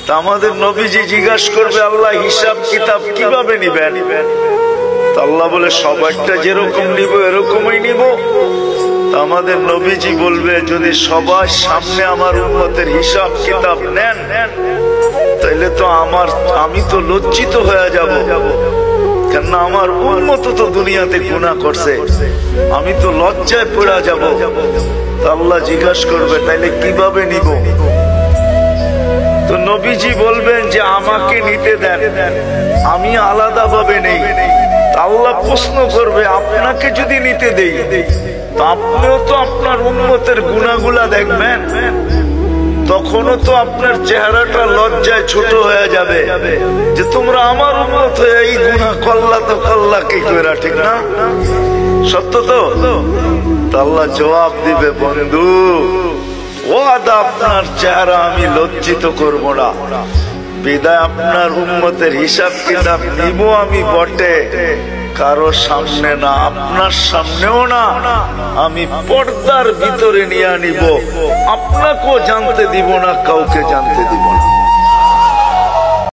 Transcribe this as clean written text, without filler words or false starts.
তা আমাদের নবীজি জিজ্ঞাসা করবে আল্লাহ হিসাব কিতাব কিভাবে নিবেন? আল্লাহ বলে সবাইটা যেরকম নিব এরকমই নিব। আমাদের নবীজি বলবে যদি সবার সামনে আমার উম্মতের হিসাব কিতাব নেন তাইলে তো আমি তো লজ্জিত হয়ে যাব, কেননা আমার উম্মত তো দুনিয়াতে গুনাহ করছে, আমি তো লজ্জায় পড়ে যাব। আল্লাহ জিজ্ঞাসা করবে তাইলে কিভাবে নিব? তো নবীজি বলবেন যে আমাকে নিতে দেন, আমি আলাদা ভাবে নেই। আল্লাহ প্রশ্ন করবে আপনাকে যদি নিতে দেই তো আপনিও তো আপনার উম্মতের গুনাহগুলা দেখবেন, তখনও তো আপনার চেহারাটা লজ্জায় ছোট হয়ে যাবে যে তোমরা আমার উম্মত হয়ে এই গুনাহ করলা, তো করলা কি করে, ঠিক না? সত্য তো? আল্লাহ জবাব দিবে বন্ধু ওয়াদা আপনার চেহারা আমি লজ্জিত করব না, বিদায় আপনার উম্মতের হিসাব কিতাব নিব আমি বটে, কারো সামনে না, আপনার সামনেও না, আমি পর্দার ভিতরে নিয়ে নিব, আপনাকেও জানতে দিব না, কাউকে জানতে দিব না।